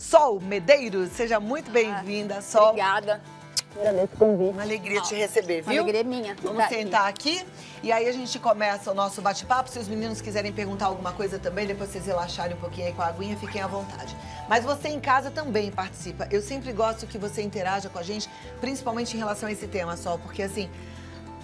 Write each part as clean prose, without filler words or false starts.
Sol Medeiros, seja muito bem-vinda, Sol. Obrigada. Agradeço o convite. Uma alegria te receber, viu? Uma alegria minha. Vamos sentar aqui e aí a gente começa o nosso bate-papo. Se os meninos quiserem perguntar alguma coisa também, depois vocês relaxarem um pouquinho aí com a aguinha, fiquem à vontade. Mas você em casa também participa. Eu sempre gosto que você interaja com a gente, principalmente em relação a esse tema, Sol, porque assim,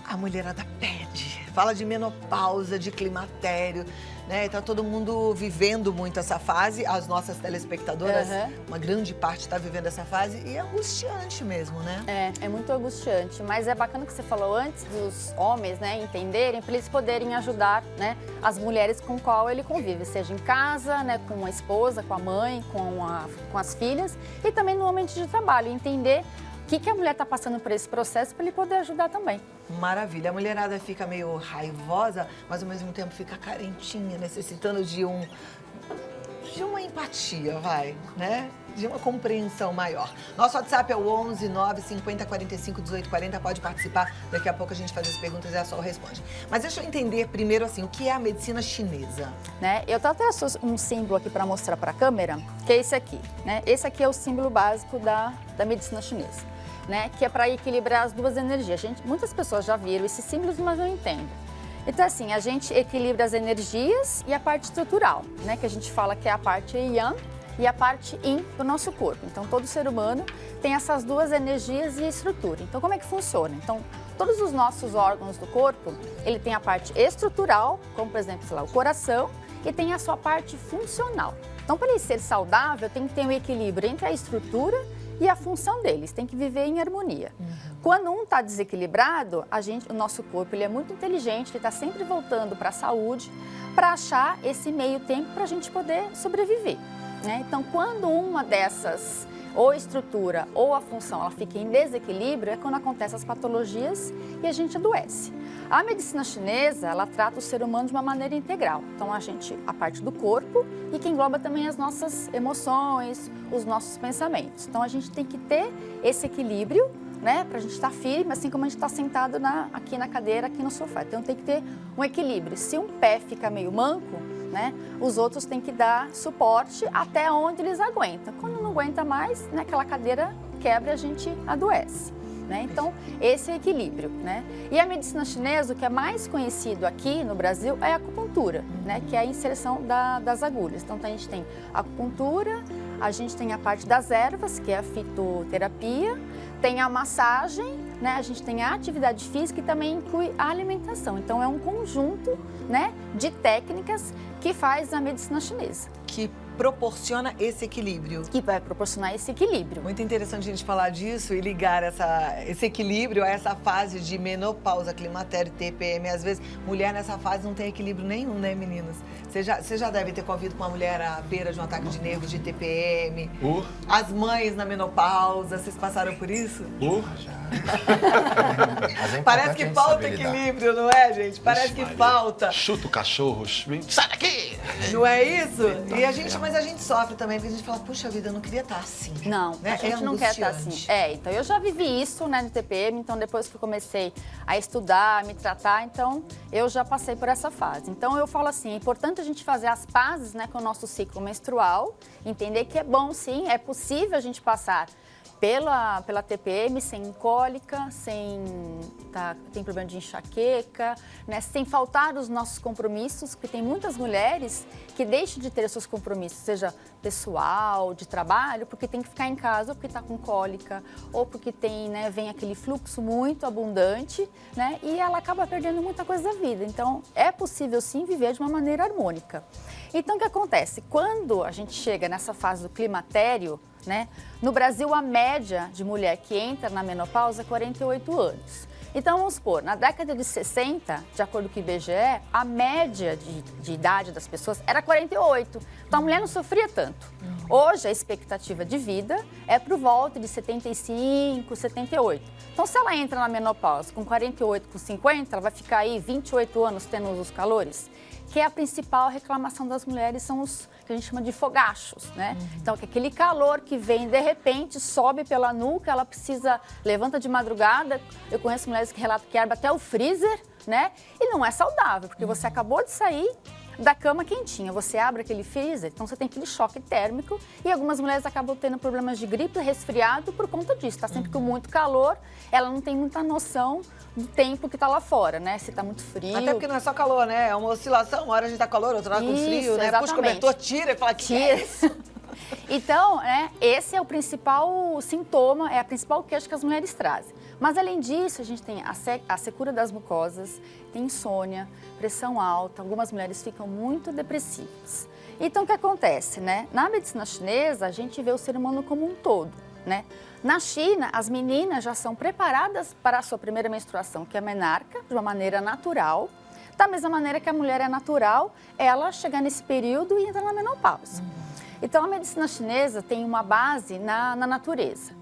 a mulherada pede. Fala de menopausa, de climatério, né? Tá todo mundo vivendo muito essa fase, as nossas telespectadoras, uma grande parte está vivendo essa fase e é angustiante mesmo, né? É muito angustiante, mas é bacana que você falou antes dos homens, né, entenderem, para eles poderem ajudar, né, as mulheres com qual ele convive, seja em casa, né, com a esposa, com a mãe, com as filhas e também no ambiente de trabalho, entender o que a mulher está passando por esse processo para ele poder ajudar também. Maravilha. A mulherada fica meio raivosa, mas ao mesmo tempo fica carentinha, necessitando de uma empatia, né? De uma compreensão maior. Nosso WhatsApp é o 11 9 50 45 18 40. Pode participar. Daqui a pouco a gente faz as perguntas e a Sol responde. Mas deixa eu entender primeiro, assim, o que é a medicina chinesa? Né? Eu até um símbolo aqui para mostrar para a câmera, que é esse aqui, né? Esse aqui é o símbolo básico da medicina chinesa, né? Que é para equilibrar as duas energias. Muitas pessoas já viram esses símbolos, mas não entendem. Então, assim, a gente equilibra as energias e a parte estrutural, né? Que a gente fala que é a parte yang e a parte yin do nosso corpo. Então, todo ser humano tem essas duas energias e estrutura. Então, como é que funciona? Então, todos os nossos órgãos do corpo, ele tem a parte estrutural, como, por exemplo, sei lá, o coração, e tem a sua parte funcional. Então, para ele ser saudável, tem que ter um equilíbrio entre a estrutura e a função deles, tem que viver em harmonia. Quando um está desequilibrado, o nosso corpo ele é muito inteligente, ele está sempre voltando para a saúde, para achar esse meio tempo para a gente poder sobreviver, né? Então, quando uma dessas, ou a estrutura ou a função, ela fica em desequilíbrio, é quando acontecem as patologias e a gente adoece. A medicina chinesa, ela trata o ser humano de uma maneira integral. Então, a parte do corpo e que engloba também as nossas emoções, os nossos pensamentos. Então, a gente tem que ter esse equilíbrio, né, para a gente estar firme, assim como a gente está sentado aqui na cadeira, aqui no sofá. Então, tem que ter um equilíbrio. Se um pé fica meio manco, né, os outros têm que dar suporte até onde eles aguentam. Quando não aguenta mais, né, aquela cadeira quebra e a gente adoece. Né? Então, esse é o equilíbrio, né? E a medicina chinesa, o que é mais conhecido aqui no Brasil é a acupuntura, né? Que é a inserção das agulhas. Então, a gente tem a acupuntura, a gente tem a parte das ervas, que é a fitoterapia, tem a massagem, né? A gente tem a atividade física e também inclui a alimentação. Então, é um conjunto, né, de técnicas que faz a medicina chinesa. Que proporciona esse equilíbrio. Que vai proporcionar esse equilíbrio. Muito interessante a gente falar disso e ligar esse equilíbrio a essa fase de menopausa, climatério, TPM. Às vezes, mulher nessa fase não tem equilíbrio nenhum, né, meninas? Você já deve ter convido com uma mulher à beira de um ataque de nervos, de TPM. As mães na menopausa, vocês passaram por isso? Já. Parece que falta equilíbrio, não é, gente? Parece que falta. Chuta o cachorro, sai daqui! Não é isso? Mas a gente sofre também, porque a gente fala, puxa vida, eu não queria estar assim. Não, né? a gente não quer estar assim. Então eu já vivi isso, né, no TPM, então depois que eu comecei a estudar, a me tratar, então eu já passei por essa fase. Então eu falo assim, é importante a gente fazer as pazes, né, com o nosso ciclo menstrual, entender que é bom sim, é possível a gente passar pela TPM, sem cólica, tem problema de enxaqueca, né? Sem faltar os nossos compromissos, porque tem muitas mulheres que deixam de ter seus compromissos, seja pessoal, de trabalho, porque tem que ficar em casa, ou porque está com cólica, ou porque vem aquele fluxo muito abundante, né? E ela acaba perdendo muita coisa da vida. Então, é possível sim viver de uma maneira harmônica. Então, o que acontece? Quando a gente chega nessa fase do climatério, né? No Brasil, a média de mulher que entra na menopausa é 48 anos. Então, vamos supor, na década de 60, de acordo com o IBGE, a média de idade das pessoas era 48. Então, a mulher não sofria tanto. Hoje, a expectativa de vida é por volta de 75, 78. Então, se ela entra na menopausa com 48, com 50, ela vai ficar aí 28 anos tendo os calores. Que é a principal reclamação das mulheres, são os que a gente chama de fogachos, né? Então, que aquele calor que vem, de repente, sobe pela nuca, ela levanta de madrugada. Eu conheço mulheres que relatam que ergue até o freezer, né? E não é saudável, porque você acabou de sair, da cama quentinha. Você abre aquele freezer, então você tem aquele choque térmico e algumas mulheres acabam tendo problemas de gripe, resfriado por conta disso. Está sempre com muito calor, ela não tem muita noção do tempo que está lá fora, né? Se está muito frio. Até porque não é só calor, né? É uma oscilação. Uma hora a gente tá calor, outra hora com Isso, frio, né? exatamente. Puxa o cobertor, tira e fala que é isso. Então, né, esse é o principal sintoma, é a principal queixa que as mulheres trazem. Mas, além disso, a gente tem a secura das mucosas, tem insônia, pressão alta, algumas mulheres ficam muito depressivas. Então, o que acontece, né? Na medicina chinesa, a gente vê o ser humano como um todo, né? Na China, as meninas já são preparadas para a sua primeira menstruação, que é a menarca, de uma maneira natural. Da mesma maneira que a mulher é natural, ela chegar nesse período e entrar na menopausa. Então, a medicina chinesa tem uma base na natureza.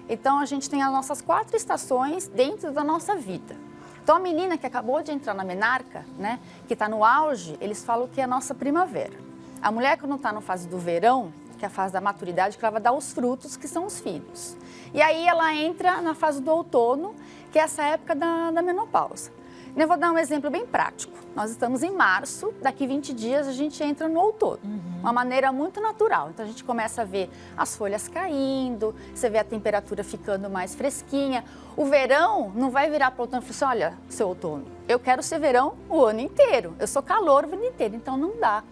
Então, a gente tem as nossas 4 estações dentro da nossa vida. Então, a menina que acabou de entrar na menarca, né, que está no auge, eles falam que é a nossa primavera. A mulher, quando está na fase do verão, que é a fase da maturidade, que ela vai dar os frutos, que são os filhos. E aí, ela entra na fase do outono, que é essa época da menopausa. Eu vou dar um exemplo bem prático. Nós estamos em março, daqui 20 dias a gente entra no outono. Uma maneira muito natural. Então a gente começa a ver as folhas caindo, você vê a temperatura ficando mais fresquinha. O verão não vai virar para o outono e falar assim, olha, seu outono, eu quero ser verão o ano inteiro. Eu sou calor o ano inteiro, então não dá.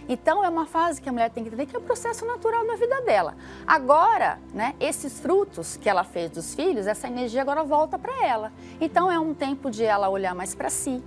Então, é uma fase que a mulher tem que entender que é o processo natural da vida dela. Agora, né, esses frutos que ela fez dos filhos, essa energia agora volta para ela. Então, é um tempo de ela olhar mais para si,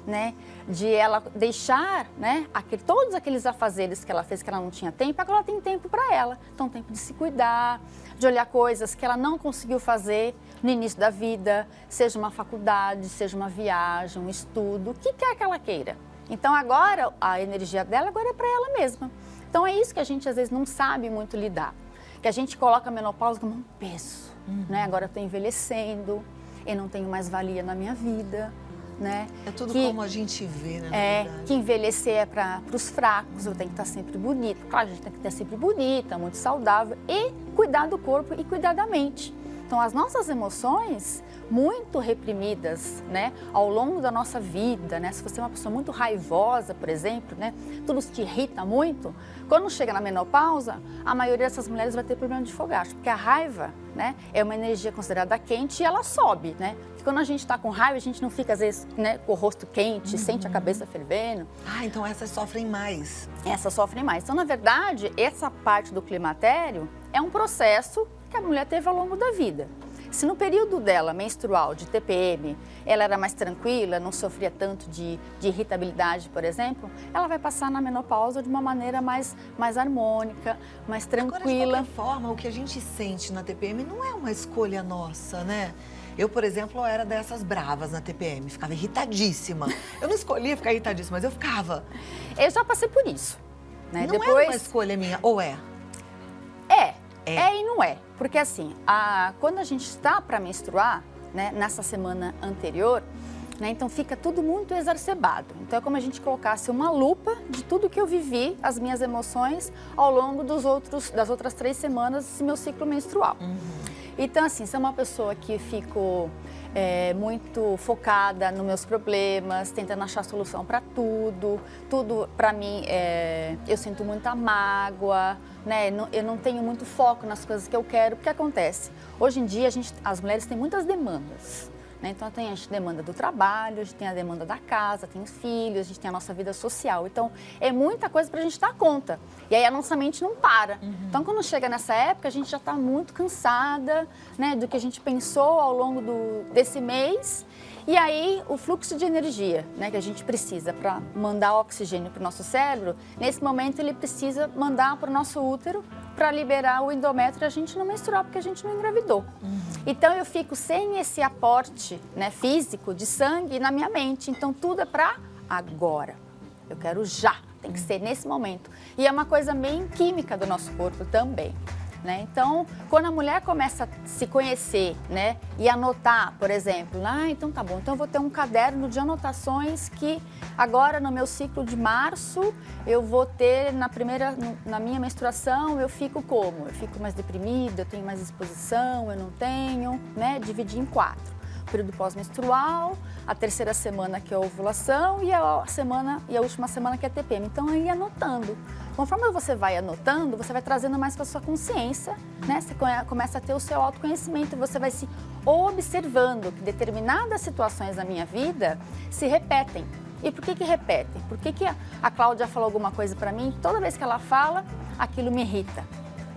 né, de ela deixar, né, todos aqueles afazeres que ela fez que ela não tinha tempo, agora ela tem tempo para ela. Então, tempo de se cuidar, de olhar coisas que ela não conseguiu fazer no início da vida, seja uma faculdade, seja uma viagem, um estudo, o que quer que ela queira. Então, agora, a energia dela agora é para ela mesma. Então, é isso que a gente, às vezes, não sabe muito lidar. Que a gente coloca a menopausa como um peso, né? Agora eu estou envelhecendo, eu não tenho mais valia na minha vida, né? É tudo como a gente vê, né, na verdade. Que envelhecer é para os fracos, eu tenho que estar sempre bonita. Claro, a gente tem que estar sempre bonita, muito saudável e cuidar do corpo e cuidar da mente. Então, as nossas emoções, muito reprimidas, né, ao longo da nossa vida, né, se você é uma pessoa muito raivosa, por exemplo, né, tudo te irrita muito, quando chega na menopausa, a maioria dessas mulheres vai ter problema de fogacho, porque a raiva, né, é uma energia considerada quente e ela sobe, né, porque quando a gente está com raiva, a gente não fica, às vezes, né, com o rosto quente, sente a cabeça fervendo. Ah, então essas sofrem mais. Essas sofrem mais. Então, na verdade, essa parte do climatério é um processo que a mulher teve ao longo da vida. Se no período dela, menstrual, de TPM, ela era mais tranquila, não sofria tanto de irritabilidade, por exemplo, ela vai passar na menopausa de uma maneira mais harmônica, mais tranquila. Agora, de qualquer forma, o que a gente sente na TPM não é uma escolha nossa, né? Eu, por exemplo, era dessas bravas na TPM, ficava irritadíssima. Eu não escolhia ficar irritadíssima, mas eu ficava. Eu já passei por isso, né? Não era uma escolha minha, ou é? É e não é. Porque assim, quando a gente está para menstruar, né, nessa semana anterior, né, então fica tudo muito exacerbado. Então é como a gente colocasse uma lupa de tudo que eu vivi, as minhas emoções, ao longo das outras 3 semanas desse meu ciclo menstrual. Então assim, se é uma pessoa que fico muito focada nos meus problemas, tentando achar solução para tudo para mim, eu sinto muita mágoa, né? Eu não tenho muito foco nas coisas que eu quero. O que acontece? Hoje em dia, as mulheres têm muitas demandas, né? Então, a gente demanda do trabalho, a gente tem a demanda da casa, tem os filhos, a gente tem a nossa vida social. Então, é muita coisa para a gente dar conta. E aí, a nossa mente não para. Então, quando chega nessa época, a gente já está muito cansada, né, do que a gente pensou ao longo desse mês. E aí, o fluxo de energia, né, que a gente precisa para mandar oxigênio para o nosso cérebro, nesse momento ele precisa mandar para o nosso útero para liberar o endométrio e a gente não menstruar, porque a gente não engravidou. Então, eu fico sem esse aporte, né, físico de sangue na minha mente. Então, tudo é para agora. Eu quero já, tem que ser nesse momento. E é uma coisa meio química do nosso corpo também. Né? Então, quando a mulher começa a se conhecer, né, e anotar, por exemplo, então tá bom, então eu vou ter um caderno de anotações que agora no meu ciclo de março eu vou ter na minha menstruação, eu fico como? Eu fico mais deprimida, eu tenho mais exposição, eu não tenho, né? Dividir em 4. período pós-menstrual, a terceira semana que é a ovulação e a última semana que é a TPM. Então, ir anotando. Conforme você vai anotando, você vai trazendo mais para sua consciência, né? Você começa a ter o seu autoconhecimento, você vai se observando que determinadas situações na minha vida se repetem. E por que repetem? Por que a Cláudia falou alguma coisa para mim? Toda vez que ela fala, aquilo me irrita,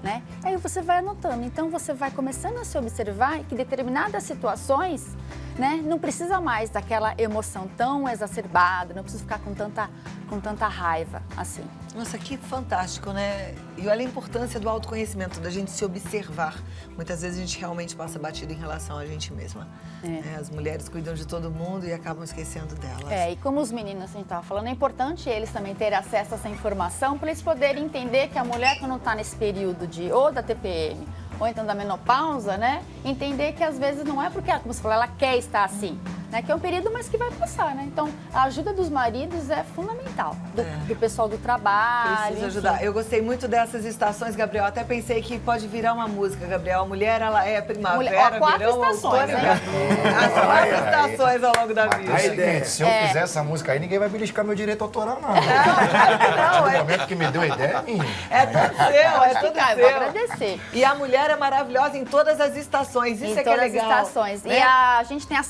né? Aí você vai anotando. Então, você vai começando a se observar que determinadas situações, né, não precisa mais daquela emoção tão exacerbada, não precisa ficar com tanta raiva, assim. Nossa, que fantástico, né? E olha a importância do autoconhecimento, da gente se observar. Muitas vezes a gente realmente passa batido em relação a gente mesma. As mulheres cuidam de todo mundo e acabam esquecendo delas. E como os meninos, a gente estava falando, é importante eles também terem acesso a essa informação para eles poderem entender que a mulher, quando está nesse período ou da TPM ou então da menopausa, né? Entender que às vezes não é porque, como você falou, ela quer estar assim, né? Que é um período, mas que vai passar, né? Então, a ajuda dos maridos é fundamental, do pessoal do trabalho. Precisa ajudar. Eu gostei muito dessas estações, Gabriel. Até pensei que pode virar uma música, Gabriel. A mulher, ela é primavera, verão, outono. As 4 estações ao longo da vida. A ideia, se eu fizer essa música aí, ninguém vai beliscar meu direito autoral, não. Não, No momento que me deu a ideia, é tudo seu, é tudo eu seu. vou agradecer. E a mulher é maravilhosa em todas as estações. Isso é que é legal. Em todas as estações. Né? E a gente tem as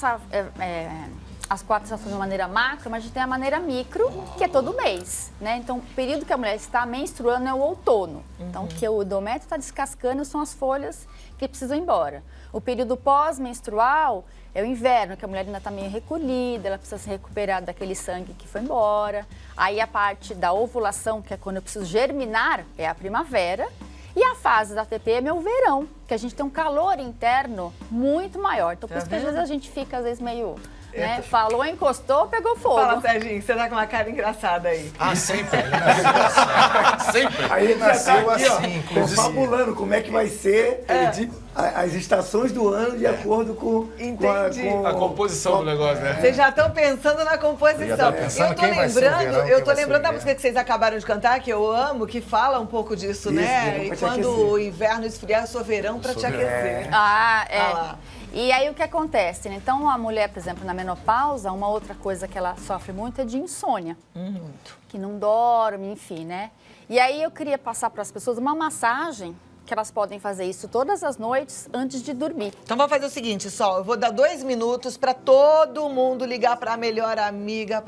4 estações de maneira macro, mas a gente tem a maneira micro, que é todo mês, né? Então, o período que a mulher está menstruando é o outono. Então, que o endométrio está descascando são as folhas que precisam ir embora. O período pós-menstrual é o inverno, que a mulher ainda está meio recolhida, ela precisa se recuperar daquele sangue que foi embora. Aí, a parte da ovulação, que é quando eu preciso germinar, é a primavera. E a fase da TPM é o verão, que a gente tem um calor interno muito maior. Então, por isso que às vezes a gente fica, às vezes, meio... Né? Falou, encostou, pegou fogo. Fala, Serginho, você tá com uma cara engraçada aí. Ah, sempre. Ele nasceu assim. Sempre. Aí ele nasceu tá aqui, assim, inclusive. Confabulando como é que vai ser as estações do ano de acordo com A composição do negócio, né? Vocês já estão pensando na Eu já composição. tô pensando Eu tô quem vai ser o lembrando, verão, eu quem tô vai ser o lembrando da inverno. música que vocês acabaram de cantar, que eu amo, que fala um pouco disso, né? vamos E pra te quando aquecer. o inverno esfriar, eu sou verão pra te aquecer. Ah, é. Ah lá. E aí o que acontece, né? Então a mulher, por exemplo, na menopausa, uma outra coisa que ela sofre muito é de insônia. Que não dorme, enfim, né? E aí eu queria passar para as pessoas uma massagem que elas podem fazer isso todas as noites antes de dormir. Então vamos fazer o seguinte, Sol, eu vou dar 2 minutos pra todo mundo ligar pra melhor amiga,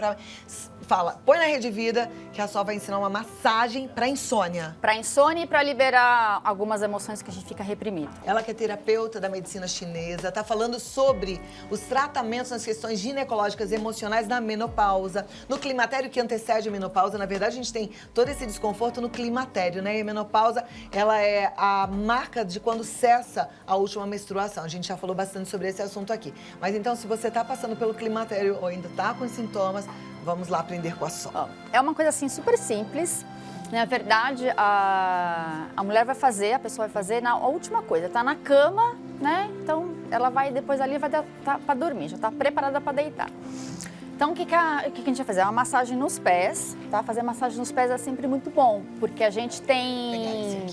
Fala, põe na Rede Vida que a Sol vai ensinar uma massagem pra insônia. Para insônia e para liberar algumas emoções que a gente fica reprimido. Ela que é terapeuta da medicina chinesa, está falando sobre os tratamentos nas questões ginecológicas e emocionais na menopausa, no climatério que antecede a menopausa. Na verdade, a gente tem todo esse desconforto no climatério, né? E a menopausa, ela é a marca de quando cessa a última menstruação. A gente já falou bastante sobre esse assunto aqui. Mas então, se você está passando pelo climatério ou ainda está com sintomas, vamos lá aprender com a Sol. Ó, é uma coisa assim super simples. Na verdade, a mulher vai fazer, a pessoa vai fazer na última coisa. Tá na cama, né? Então, ela vai depois ali vai tá para dormir, já tá preparada para deitar. Então, o que a gente vai fazer? É uma massagem nos pés, tá? Fazer massagem nos pés é sempre muito bom, porque a gente tem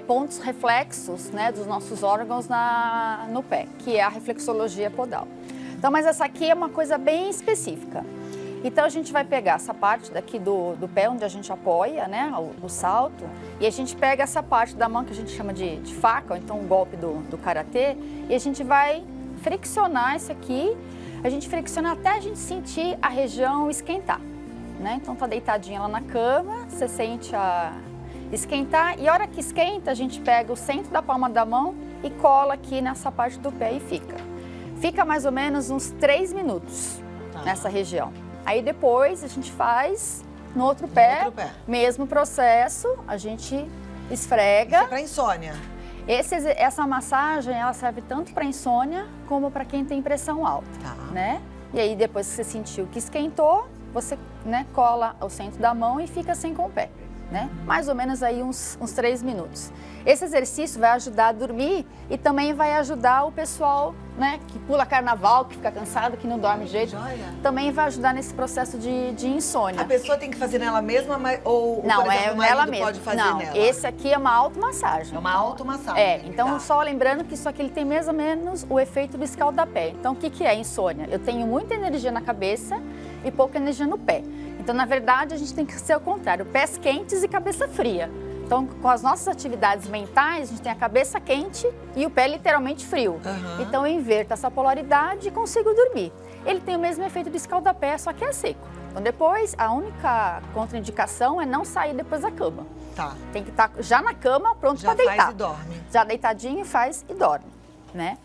pontos reflexos, né, dos nossos órgãos no pé, que é a reflexologia podal. Então, mas essa aqui é uma coisa bem específica. Então, a gente vai pegar essa parte daqui do pé, onde a gente apoia, né, o salto, e a gente pega essa parte da mão que a gente chama de faca, ou então o golpe do karatê, e a gente vai friccionar isso aqui, a gente fricciona até a gente sentir a região esquentar, né? Então, tá deitadinha lá na cama, você sente a esquentar, e a hora que esquenta, a gente pega o centro da palma da mão e cola aqui nessa parte do pé e fica. Fica mais ou menos uns 3 minutos nessa região. Aí depois a gente faz no outro pé, mesmo processo, a gente esfrega. Isso é pra insônia. Essa massagem, ela serve tanto para insônia como para quem tem pressão alta, né? E aí depois que você sentiu que esquentou, você, né, cola o centro da mão e fica assim com o pé. né? Mais ou menos aí uns 3 minutos. Esse exercício vai ajudar a dormir e também vai ajudar o pessoal, né, que pula carnaval, que fica cansado, que não dorme direito. Joia. Também vai ajudar nesse processo de insônia. A pessoa tem que fazer nela mesma ou Não, por exemplo, é o nela marido mesma. pode fazer Não, nela? esse aqui é uma automassagem. É uma automassagem. É, então Tá. só lembrando que isso aqui ele tem mais ou menos o efeito do escaldapé. Então o que é insônia? Eu tenho muita energia na cabeça e pouca energia no pé. Então na verdade a gente tem que ser o contrário, pés quentes e cabeça fria. Então com as nossas atividades mentais a gente tem a cabeça quente e o pé literalmente frio. Aham. Então eu inverto essa polaridade e consigo dormir. Ele tem o mesmo efeito do escaldapé, só que é seco. Então depois a única contraindicação é não sair depois da cama. Tá. Tem que estar já na cama, pronto Já para deitar. faz e dorme. Já deitadinho, faz e dorme, né?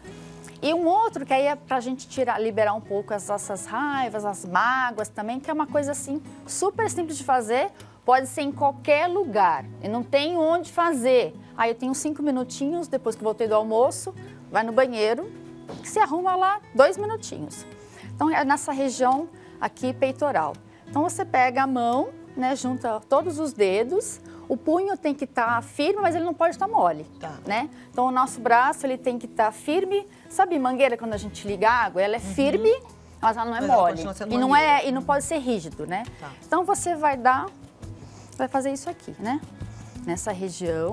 E um outro que aí é pra gente liberar um pouco as nossas raivas, as mágoas também, que é uma coisa assim super simples de fazer, pode ser em qualquer lugar. Eu não tenho onde fazer. Aí eu tenho 5 minutinhos, depois que voltei do almoço, vai no banheiro, que se arruma lá 2 minutinhos. Então é nessa região aqui peitoral. Então você pega a mão, né, junta todos os dedos, o punho tem que estar firme, mas ele não pode estar mole, Tá. né? Então o nosso braço ele tem que estar firme. Sabe mangueira quando a gente liga a água? Ela é firme, mas ela não é Mas ela mole. continua sendo E não mangueira. e não pode ser rígido, né? Tá. Então você vai fazer isso aqui, né? Nessa região.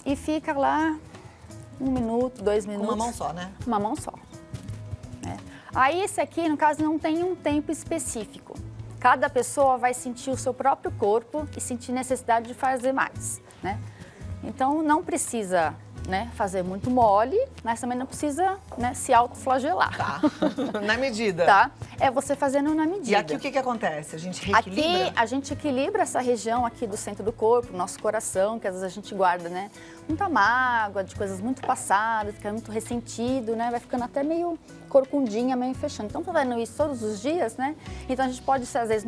E fica lá 1 minuto, 2 Com minutos. uma mão só, né? Uma mão só. Né? Aí esse aqui, no caso, não tem um tempo específico. Cada pessoa vai sentir o seu próprio corpo e sentir necessidade de fazer mais, né? Então não precisa, né, fazer muito mole, mas também não precisa, né, se autoflagelar. Tá. Na medida. Tá? É você fazendo na medida. E aqui o que acontece? A gente reequilibra? Aqui a gente equilibra essa região aqui do centro do corpo, nosso coração, que às vezes a gente guarda, né? Muita mágoa, de coisas muito passadas, fica muito ressentido, né? Vai ficando até meio corcundinha, meio fechando. Então, fazendo isso todos os dias, né? Então, a gente pode, às vezes,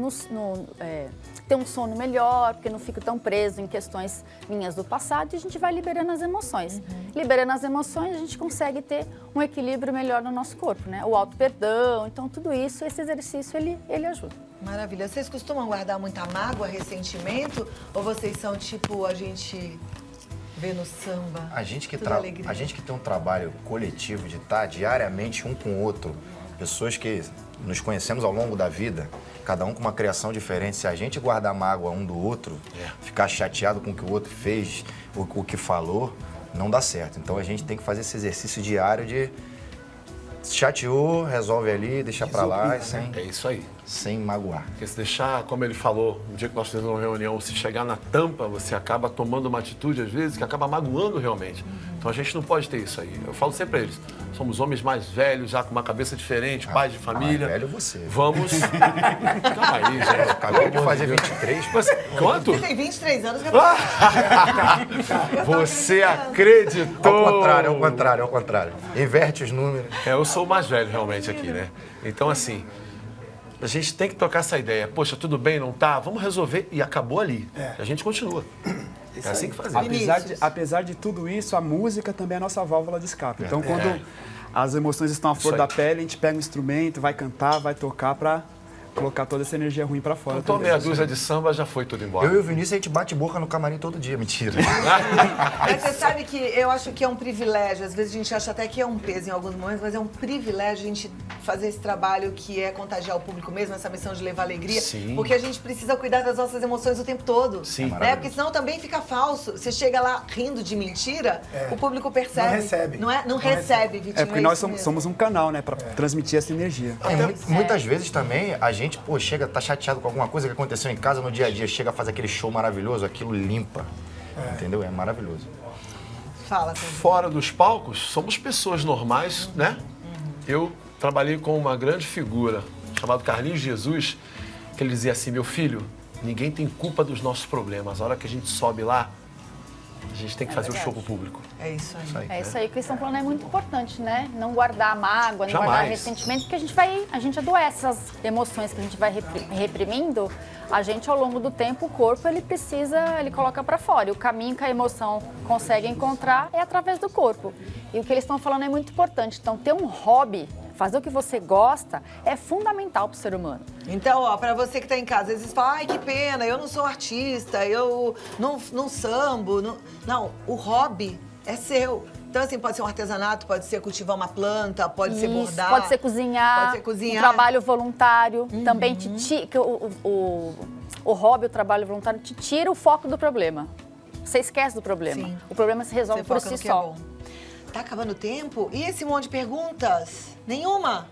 ter um sono melhor, porque não fico tão preso em questões minhas do passado e a gente vai liberando as emoções. Liberando as emoções, a gente consegue ter um equilíbrio melhor no nosso corpo, né? O auto-perdão, então tudo isso, esse exercício, ele ajuda. Maravilha. Vocês costumam guardar muita mágoa, ressentimento? Ou vocês são tipo a gente vê no samba? A gente que, tudo alegria? a gente que tem um trabalho coletivo de estar diariamente um com o outro, pessoas que nos conhecemos ao longo da vida, cada um com uma criação diferente, se a gente guardar mágoa um do outro, ficar chateado com o que o outro fez, ou com o que falou, não dá certo. Então a gente tem que fazer esse exercício diário de chateou, resolve ali, deixa pra lá, É isso aí. sem magoar. Porque se deixar, como ele falou, no dia que nós fizemos uma reunião, se chegar na tampa, você acaba tomando uma atitude, às vezes, que acaba magoando realmente. Então a gente não pode ter isso aí. Eu falo sempre pra eles, somos homens mais velhos, já com uma cabeça diferente, pais de família. Mais velho você. Vamos... Calma aí, gente. Acabei de fazer 23. Mas, quanto? Você tem 23 anos, Você acreditou! Ao contrário, ao contrário, ao contrário. Inverte os números. Eu sou o mais velho realmente aqui, né? Então, assim, a gente tem que tocar essa ideia. Poxa, tudo bem, não tá? Vamos resolver e acabou ali. A gente continua. É assim que fazemos. Apesar de tudo isso, a música também é a nossa válvula de escape. Então, quando as emoções estão à flor Isso da aí. pele, a gente pega um instrumento, vai cantar, vai tocar pra colocar toda essa energia ruim pra fora. Então, também. meia dúzia de samba, já foi tudo embora. Eu e o Vinícius, a gente bate boca no camarim todo dia. Mentira. Mas você sabe que eu acho que é um privilégio, às vezes a gente acha até que é um peso em alguns momentos, mas é um privilégio a gente fazer esse trabalho que é contagiar o público mesmo, essa missão de levar alegria. Sim. Porque a gente precisa cuidar das nossas emoções o tempo todo. Sim. Né? Porque senão também fica falso. Você chega lá rindo de mentira, o público percebe. Não recebe. Não recebe, Vitinho. É porque nós isso mesmo. somos um canal, né, pra transmitir essa energia. Muitas vezes também a gente, chega, tá chateado com alguma coisa que aconteceu em casa no dia a dia, chega, faz aquele show maravilhoso, aquilo limpa. Entendeu? É maravilhoso. Fala, Sandro. Fora dos palcos, somos pessoas normais, né? Eu trabalhei com uma grande figura chamado Carlinhos Jesus, que ele dizia assim, meu filho, ninguém tem culpa dos nossos problemas. A hora que a gente sobe lá, a gente tem que fazer o show pro público. É isso aí. É isso aí que eles estão falando, é muito importante, né? Não guardar mágoa, não Jamais. guardar ressentimento, porque a gente adoece essas emoções que a gente vai reprimindo. A gente, ao longo do tempo, o corpo, ele coloca pra fora. E o caminho que a emoção consegue encontrar é através do corpo. E o que eles estão falando é muito importante. Então, ter um hobby Fazer o que você gosta é fundamental para o ser humano. Então, ó, pra você que tá em casa, às vezes fala, ai, que pena, eu não sou artista, eu não sambo. Não, o hobby é seu. Então, assim, pode ser um artesanato, pode ser cultivar uma planta, pode ser bordar. Pode ser cozinhar. Pode ser cozinhar. Um trabalho voluntário. Também o hobby, o trabalho voluntário, te tira o foco do problema. Você esquece do problema. Sim. O problema se resolve Você por foca si no que é só. bom. Tá acabando o tempo? E esse monte de perguntas? Nenhuma?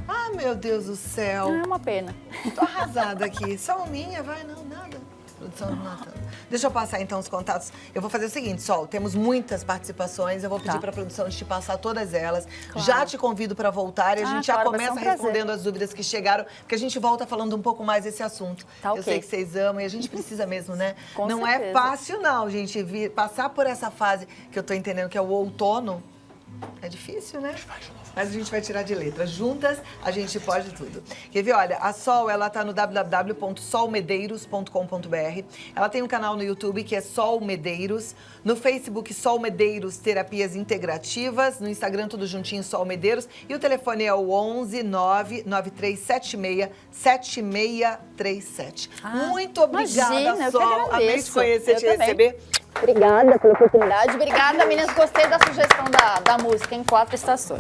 Ah, meu Deus do céu. Não é uma pena. Tô arrasada aqui. Só minha, vai, não, nada. Produção não nada. Deixa eu passar então os contatos. Eu vou fazer o seguinte, Sol, temos muitas participações, eu vou pedir Tá. pra produção de te passar todas elas. Claro. Já te convido pra voltar e a gente já claro, vai ser começa um prazer. respondendo as dúvidas que chegaram, porque a gente volta falando um pouco mais desse assunto. Tá, Eu ok. sei que vocês amam e a gente precisa mesmo, né? Com não é certeza. fácil não, gente, passar por essa fase que eu tô entendendo que é o outono. É difícil, né? Mas a gente vai tirar de letra. Juntas, a gente pode tudo. Quer ver? Olha, a Sol, ela tá no www.solmedeiros.com.br. Ela tem um canal no YouTube que é Sol Medeiros. No Facebook, Sol Medeiros Terapias Integrativas. No Instagram, tudo juntinho, Sol Medeiros. E o telefone é o 11 99376 7637. Muito obrigada, Imagina, eu que Sol. Amei te agradeço. conhecer, Eu te também. receber. Obrigada pela oportunidade. Obrigada, meninas. Gostei da sugestão da música em 4 estações.